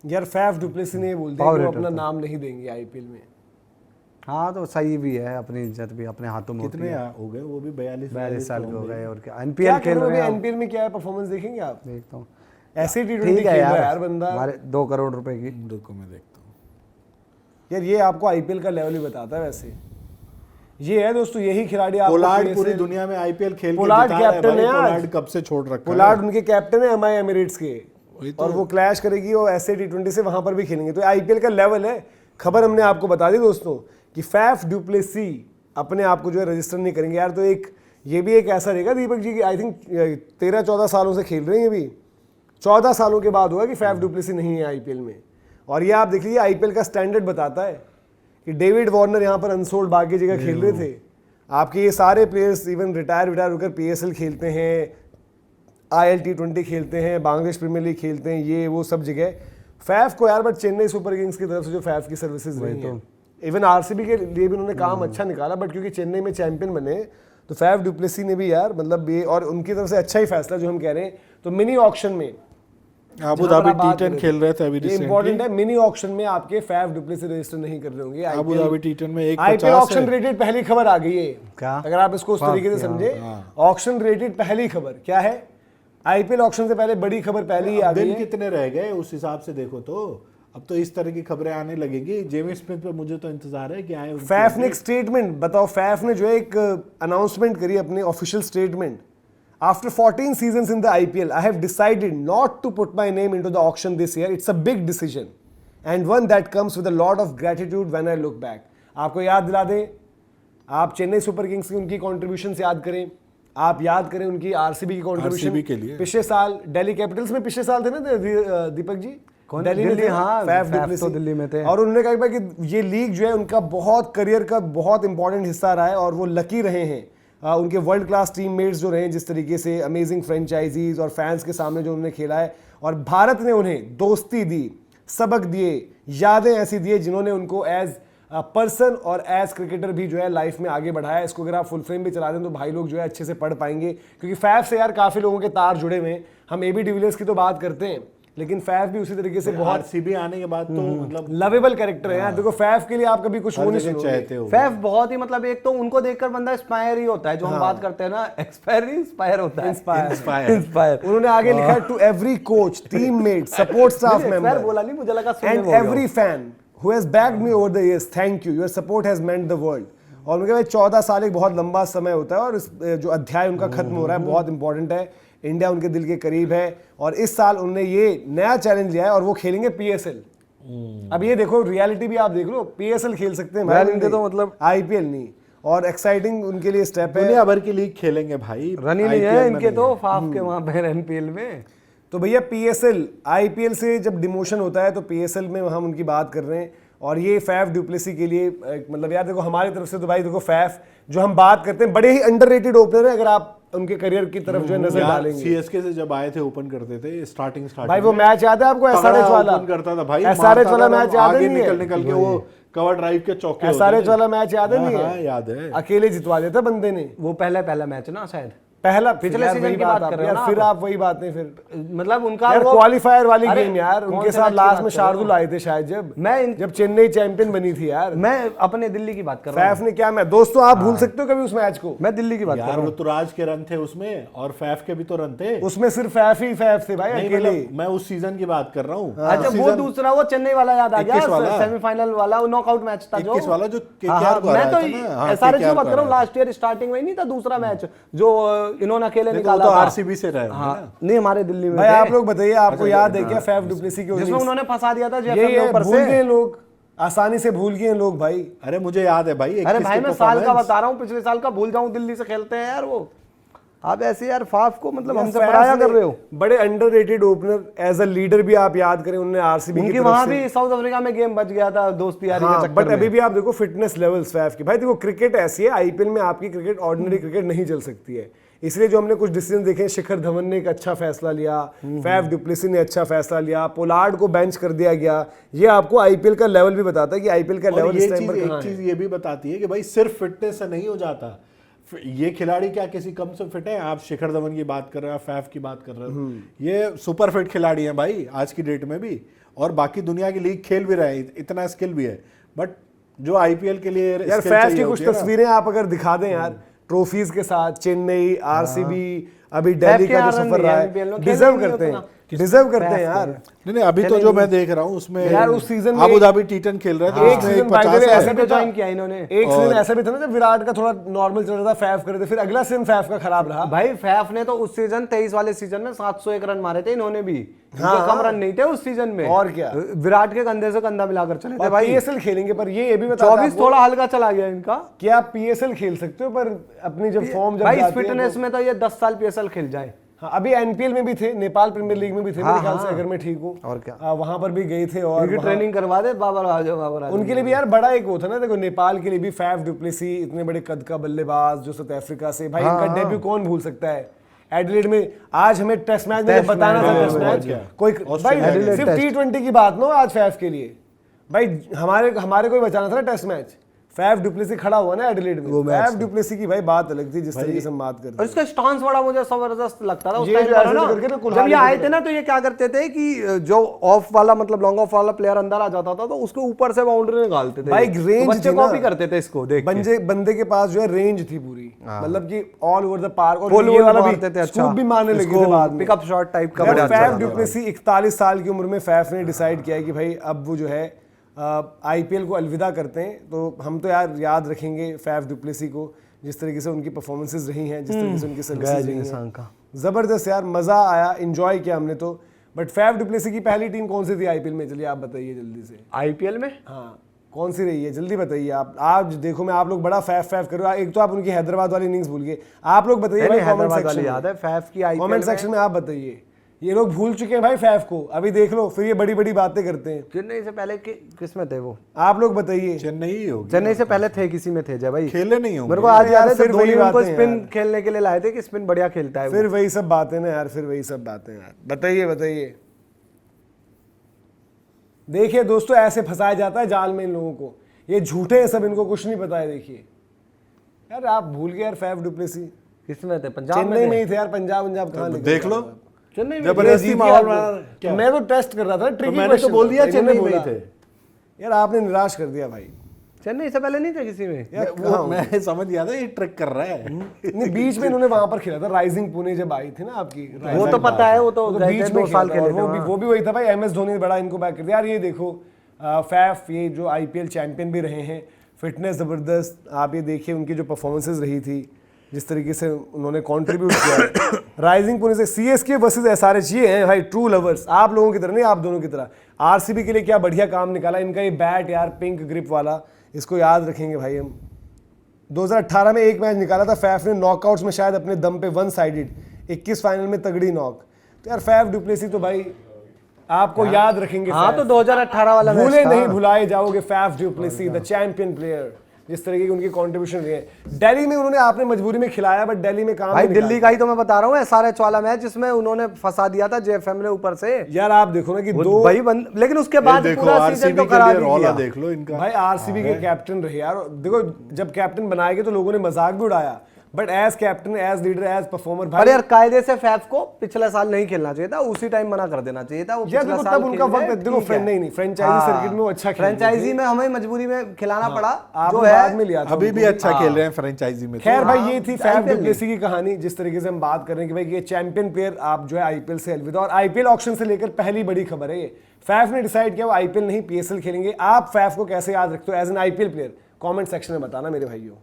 यार Faf du Plessis ने बोल दिया कि वो अपना नाम नहीं देंगे आईपीएल में। हाँ तो सही भी है, अपनी इज्जत भी अपने हाथों में होती कितने है। हो गए वो भी 42 साल के हो गए और क्या क्या एनपीएल खेल रहे हैं। एनपीएल में क्या है परफॉर्मेंस देखेंगे आप? देखता हूँ ऐसे T20 ठीक खेल है रहा है यार, यार बंदा। हमारे 2 करोड़ रुपए की। रुको मैं देखता हूँ। यार ये आपको आईपीएल का लेवल ही बताता है वैसे। ये है दोस्तों, यही खिलाड़ी आपको पोलार्ड पूरी दुनिया में आईपीएल खेल के पोलार्ड जिता रहा है कैप्टन भाई। है आज। पोलार्ड कब से छोड़ रखा है। पोलार्ड उनके कैप्टन है एमआई एमिरेट्स के, तो। और वो क्लैश करेगी और ऐसे T20 से वहां पर भी खेलेंगे। तो आईपीएल का लेवल है। खबर हमने आपको बता दी दोस्तों कि फैफ डुप्लेसी अपने आप को जो है रजिस्टर नहीं करेंगे यार। तो एक ये भी एक ऐसा रहेगा दीपक जी की आई थिंक 13-14 सालों से खेल रहे हैं अभी, 14 सालों के बाद हुआ कि फैफ डुप्लेसी नहीं है आईपीएल में। और ये आप देख लीजिए आईपीएल का स्टैंडर्ड बताता है कि डेविड वार्नर यहाँ पर अनसोल्ड बाकी जगह खेल रहे थे। आपके ये सारे प्लेयर्स इवन रिटायर होकर पीएसएल खेलते हैं, IL T20 खेलते हैं, बांग्लादेश प्रीमियर लीग खेलते हैं, ये वो सब जगह। फैफ को यार बट चेन्नई सुपर किंग्स की तरफ से जो फैफ की सर्विसेज रही हैं, इवन आरसीबी के लिए भी उन्होंने काम अच्छा निकाला, बट क्योंकि चेन्नई में चैंपियन बने तो फैफ डुप्लेसी ने भी यार मतलब ये, और उनकी तरफ से अच्छा ही फैसला जो हम कह रहे हैं। तो मिनी ऑक्शन में अबू धाबी T10 खेल रहे थे अभी ये इंपॉर्टेंट है, मिनी ऑक्शन में आपके फैफ डुप्लेसी रजिस्टर नहीं कर रहे होंगे। अबू धाबी T10 में आईपीएल ऑक्शन रेटेड पहली खबर आ गई है क्या? अगर आप इसको उस तरीके से समझे, ऑक्शन रेटेड पहली खबर क्या है? आईपीएल ऑक्शन से पहले बड़ी खबर पहले ही आ गई दिन है। कितने रह गए उस हिसाब से देखो तो अब तो इस तरह की खबरें आने लगेगी। जेमी स्मिथ पे मुझे तो इंतजार है कि आए उनकी फैफ ने एक स्टेटमेंट बताओ, फैफ ने जो है एक अनाउंसमेंट करी अपने official statement, after 14 seasons in the IPL I have decided not to put my name into the auction this year. It's a big decision and one that comes with a lot of gratitude when I look back. आपको याद दिला दें, आप Chennai super Kings की उनकी contribution याद करें, आप याद करें उनकी आरसीबी की RCB के लिए। कॉन्ट्रीब्यूशन पिछले साल दिल्ली कैपिटल्स में पिछले साल थे ना दीपक जी, दिल्ली में थे, हाँ, फैफ फैफ डुप्लेसी तो दिल्ली में थे। और उन्होंने कहा कि ये लीग जो है उनका बहुत करियर का बहुत इंपॉर्टेंट हिस्सा रहा है और वो लकी रहे हैं। उनके वर्ल्ड क्लास टीममेट्स जो रहे जिस तरीके से अमेजिंग फ्रेंचाइजीज और फैंस के सामने जो उन्होंने खेला है, और भारत ने उन्हें दोस्ती दी, सबक दिए, यादें ऐसी दिए जिन्होंने उनको एज पर्सन और एज क्रिकेटर भी जो है लाइफ में आगे बढ़ाया। इसको अगर आप फुल फ्रेम भी चला दें तो भाई लोग जो है अच्छे से पढ़ पाएंगे, क्योंकि फैफ से यार काफ़ी लोगों के तार जुड़े हुए हैं। हम AB डिविलियर्स की तो बात करते हैं, लेकिन फैफ भी उसी तरीके से बहुत आरसीबी आने के बाद तो मतलब लवेबल कैरेक्टर है यार। देखो फैफ के लिए आप कभी कुछ वो नहीं सुनोगे। चाहते हो फैफ बहुत ही मतलब एक तो उनको देखकर बंदा इंस्पायर ही होता है, जो हम बात करते हैं ना, एक्सपायर नहीं इंस्पायर होता है। इंस्पायर उन्होंने आगे लिखा है to every coach, teammate, support staff member बोला नहीं, मुझे लगा सुनने एंड में हो गया। Every fan who has backed me over the years, thank you, your support has meant the world. और उनके 14 साल एक बहुत लंबा समय होता है और इस जो अध्याय उनका खत्म हो रहा है बहुत इंपॉर्टेंट है। इंडिया उनके दिल के करीब है और इस साल उन्होंने ये नया चैलेंज लिया है और वो खेलेंगे पीएसएल। अब ये देखो रियलिटी भी आप देख लो, पीएसएल खेल सकते हैं यार इनके तो मतलब आईपीएल नहीं, और एक्साइटिंग उनके लिए स्टेप है। दुनिया भर की लीग खेलेंगे भाई, रन ही नहीं है इनके तो फाफ के वहां पे एनपीएल में। तो भैया पीएसएल, आईपीएल से जब डिमोशन होता है तो पीएसएल में हम उनकी बात कर रहे हैं। और ये फैफ डुप्लेसी के लिए मतलब यार देखो हमारी तरफ से तो भाई देखो फैफ जो हम बात करते हैं बड़े ही अंडररेटेड ओपनर है अगर आप उनके करियर की तरफ जो है नजर डालेंगे। सीएसके से जब आए थे ओपन करते थे स्टार्टिंग भाई वो मैच याद है आपको, एसआरएच वाला ओपन करता था भाई, एसआरएच वाला मैच याद आगे नहीं है? निकल के वो कवर ड्राइव के चौके एसआरएच वाला मैच याद है? नहीं हाँ, है? याद है। अकेले जितवा देता बंदे ने वो पहला मैच ना शायद पहला पिछले यार सीजन वही की बात आप कर रहे हो यार, ना फिर आप? आप वही बातें फिर मतलब उनका यार वो क्वालिफायर वाली अरे, गेम यार कौन उनके से साथ मैच की लास्ट बात में कर रहे हो? शार्दुल आए थे शायद मैं जब चेन्नई चैंपियन बनी थी यार। मैं अपने दिल्ली की बात कर रहा फैफ ने क्या मैं दोस्तों आप भूल सकते हो कभी उस मैच को? मैं दिल्ली की बात कर यार रहा वो तुराज के रन थे उसमें और फैफ के भी तो रन थे उसमें सिर्फ फैफ ही फैफ थे भाई नहीं, अकेले। मतलब मैं उस सीजन की बात कर रहा हूँ। अच्छा वो दूसरा वो चेन्नई वाला याद आ 21 वाला। गया, सेमीफाइनल वाला वो नॉकआउट मैच था जो 21 वाला जो हाँ, KKR को मैं हराया तो था ना, हाँ, एसआरएच की KKR बात को कर रहा हूँ, हराया लास्ट ईयर स्टार्टिंग में नहीं था दूसरा मैच जो इन्होंने अकेले था। निकाला तो था। आरसीबी से रहे होंगे हाँ ना। नहीं हमारे दिल्ली में भाई थे। आप लोग बताइए आपको याद है क्या फैफ डुप्लेसी की जिसमें उन्होंने फंसा दिया था ये जेफर ने ऊपर भूल से। गए लोग, आसानी से भूल गए लोग भाई। अरे मुझे याद है भाई, अरे 21 भाई के मैं साल का performance। बता रहा हूँ, पिछले साल का भूल जाऊं, दिल्ली से खेलते हैं यार वो। आप ऐसे यार फाफ को मतलब हमसे फैफ पराया ने कर रहे हो। बड़े underrated opener as a leader भी आप याद करें उन्होंने आरसीबी की उनकी तरफ वहां से भी साउथ अफ्रीका में गेम बच गया था दोस्ती यारी के हाँ, चक्कर बट में। अभी भी आप देखो फिटनेस लेवल्स फैफ की, भाई देखो क्रिकेट ऐसी है, आईपीएल में आपकी क्रिकेट ऑर्डिनरी क्रिकेट नहीं चल सकती है। इसलिए जो हमने कुछ डिसीजन देखे, शिखर धवन ने एक अच्छा फैसला लिया, फैफ डुप्लेसी ने अच्छा फैसला लिया, पोलार्ड को बेंच कर दिया गया। ये आपको आईपीएल का लेवल भी बताता है कि आईपीएल का और लेवल ये इस टाइम पर चीज कहाँ एक है। चीज ये भी बताती है कि भाई सिर्फ फिटनेस से नहीं हो जाता। ये खिलाड़ी क्या किसी कम से फिट है? आप शिखर धवन की बात कर रहे हो, आप फैफ की बात कर रहे हो, ये सुपर फिट खिलाड़ी हैं भाई आज की डेट में भी। और बाकी दुनिया की लीग खेल भी रहे हैं, इतना स्किल भी है, बट जो आईपीएल के लिए यार skill फैफ चाहिए की कुछ होती है ना, तस्वीरें आप अगर दिखा दें यार ट्रॉफीज के साथ, चेन्नई, आरसीबी, अभी दिल्ली का जो सफर रहा है, डिजर्व करते हैं, डिजर्व करते हैं यार। नहीं अभी तो जो मैं देख रहा हूँ उसमें यार उस सीजन में अबू धाबी टी10 खेल रहे थे, एक उसमें सीजन 50 ऐसा भी ज्वाइन किया इन्होंने। एक सीजन ऐसा भी था ना जब विराट का थोड़ा नॉर्मल चल रहा था, फैफ कर रहे थे, फिर अगला सीजन फैफ का खराब रहा। भाई फैफ ने तो उस सीजन 23 वाले सीजन में 701 रन मारे थे इन्होंने भी, हाँ, कम रन नहीं थे उस सीजन में। और क्या, विराट के कंधे से कंधा मिलाकर चले थे और भाई। पीएसएल खेलेंगे, पर ये भी बता 24 थोड़ा हल्का चला गया इनका। कि आप पीएसएल खेल सकते हो, पर अपनी जब फॉर्म जब भाई इस जाती है फिटनेस में तो ये 10 साल पीएसएल खेल जाए। हाँ, अभी एनपीएल में भी थे, नेपाल प्रीमियर लीग में भी थे मेरे ख्याल से, अगर मैं ठीक हूँ। और क्या, वहां पर भी गए थे और उनकी ट्रेनिंग करवा दे, बाबर आ जाओ, बाबर आ जाओ। उनके लिए भी यार बड़ा एक वो था ना, देखो नेपाल के लिए भी फैफ डुप्लेसी, इतने बड़े कद का बल्लेबाज जो साउथ अफ्रीका से, भाई इनका डेब्यू कौन भूल सकता है एडिलेड में। आज हमें टेस्ट मैच में बताना था, टेस्ट मैच कोई भाई सिर्फ T20 की बात ना हो आज फैफ के लिए, भाई हमारे को ही बचाना था ना टेस्ट मैच। फैफ डुप्लेसी खड़ा हुआ ना एडिलेड में, फैफ डुप्लेसी की भाई बात अलग थी, जिस तरीके से हम बात करते और इसका स्टांस बड़ा मुझे जबरदस्त लगता था उस ये टाइम जो पर ऐसे ना। करके ना जब कुल्हाड़ी ये आए करके थे ना तो ये क्या करते थे कि जो ऑफ वाला मतलब लॉन्ग ऑफ वाला प्लेयर अंदर आ जाता था तो उसके ऊपर से बाउंड्री निकालते थे। भाई तो रेंज बच्चे कॉपी करते थे इसको देख के। बंदे के पास जो है रेंज थी पूरी, मतलब कि ऑल ओवर द पार्क, और Full ये वाला मारते थे, भी अच्छा। स्कूप भी मारने लगे थे बाद में। पिकअप शॉट टाइप का यार बड़ा अच्छा फैफ था। डुप्लेसी 41 साल की उम्र में फैफ ने डिसाइड किया है कि भाई अब वो जो है आईपीएल को अलविदा करते हैं। तो हम तो यार याद रखेंगे फैफ डुप्लेसी को, जिस तरीके से उनकी परफॉर्मेंसेस रही हैं, जिस तरीके से उनकी सर्विसेज रही हैं, जबरदस्त यार, मजा आया, एंजॉय किया हमने तो। बट फैफ डुप्लेसी की पहली टीम कौन सी थी आईपीएल में, चलिए आप बताइए जल्दी से। आईपीएल में हाँ कौन सी रही है, जल्दी बताइए आप। आज देखो मैं आप लोग बड़ा फैफ कर रहे हो, एक तो आप उनकी हैदराबाद वाली इनिंग्स भूल गए, आप लोग बताइए भाई कमेंट सेक्शन में। याद है फैफ की आईपीएल कमेंट सेक्शन में आप बताइए, ये लोग भूल चुके हैं भाई फैफ को, अभी देख लो फिर ये बड़ी बड़ी बातें करते हैं। चेन्नई से पहले किस में थे वो, आप लोग बताइए। चेन्नई ही होगी, चेन्नई से पहले थे किसी में थे जय भाई, खेले नहीं होंगे। मेरे को आज याद है फिर फिर धोनी वही उनको बातें स्पिन यार। खेलने के लिए लाए थे कि स्पिन बढ़िया खेलता है वो। फिर वही सब बातें ना यार, फिर वही सब बातें यार, बताइए। देखिए दोस्तों, ऐसे फंसाया जाता है जाल में इन लोगों को, ये झूठे हैं सब, इनको कुछ नहीं पता है। देखिए यार आप भूल गए यार फैफ डुप्लेसी किसमें थे, पंजाब चेन्नई में ही थे यार, पंजाब कहाँ लेके देख लो, चेन्नई में जबरदस्ती माहौल बना। तो मैं तो टेस्ट कर रहा था, तो मैंने तो बोल दिया चेन्नई में ही थे यार, आपने निराश कर दिया भाई। चेन्नई से पहले नहीं थे किसी में यार वो मैं समझ गया था ये ट्रिक कर रहा है। नहीं, बीच में इन्होंने वहां पर खेला था, राइजिंग पुणे जब आई थी ना आपकी, वो तो पता है, वो तो बीच में 2 साल खेला था, खेले और थे वो भी वही था भाई, एमएस धोनी ने बड़ा इनको बैक कर दिया यार। ये देखो फैफ ये जो आईपीएल चैंपियन भी रहे हैं, फिटनेस ज़बरदस्त, आप ये देखिए उनकी जो परफॉर्मेंसेज रही थी, जिस तरीके से उन्होंने कंट्रीब्यूट किया। राइजिंग पुणे से सीएसके वर्सेस एसआरएच, ये हैं भाई ट्रू लवर्स, आप लोगों की तरह नहीं, आप दोनों की तरह। आरसीबी के लिए क्या बढ़िया काम निकाला इनका ये बैट यार, पिंक ग्रिप वाला, इसको याद रखेंगे भाई हम। 2018 में एक मैच निकाला था फैफ ने नॉकआउट्स में, शायद अपने दम पे 1 साइडेड, 21 फाइनल में तगड़ी नॉक। तो यार फैफ डुप्लेसी तो भाई आपको याद रखेंगे। हाँ तो 2018 वाला मैच भूले था। नहीं भुलाए जाओगे Faf du Plessis, the champion player, जिस तरीके की उनकी कंट्रीब्यूशन रही है। दिल्ली में उन्होंने आपने मजबूरी में खिलाया, बट दिल्ली में काम भाई नहीं दिल्ली का ही तो मैं बता रहा हूँ, एसआरएच वाला मैच जिसमें उन्होंने फंसा दिया था जेएफएम ने ऊपर से यार। आप देखो ना कि दो भाई लेकिन उसके बाद देखो पूरा सीजन आरसीबी तो के खराब लिए ही रौला किया। देख लो इनका। भाई आरसीबी के कैप्टन रहे यार, देखो जब कैप्टन बनाए गए तो लोगों ने मजाक भी उड़ाया, but as captain, as leader, as performer पर भाई यार कायदे से फैफ को पिछले साल नहीं खेलना चाहिए था, उसी टाइम मना कर देना चाहिए था। वो यार पिछला देखो साल तब उनका खेल वक्त रहे, देखो ठीक है। नहीं फ्रेंचाइजी सर्किट में वो अच्छा खेल रहे थे। फ्रेंचाइजी में हमें मजबूरी में खिलाना पड़ा, आपने जो है बाद में लिया था अभी भी उनको। अच्छा खेल रहे हैं फ्रेंचाइजी में। खैर भाई ये थी फैफ IPL डुप्लेसी की कहानी, जिस तरीके से हम बात कर रहे हैं कि भाई ये चैंपियन प्लेयर आप जो है आईपीएल से अलविदा, और आईपीएल ऑक्शन से लेकर पहली बड़ी खबर है ये। फैफ ने डिसाइड किया वो आईपीएल नहीं पीएसएल खेलेंगे। आप फैफ को कैसे याद रखते हो as an IPL player, comment section में बताना मेरे भाइयों।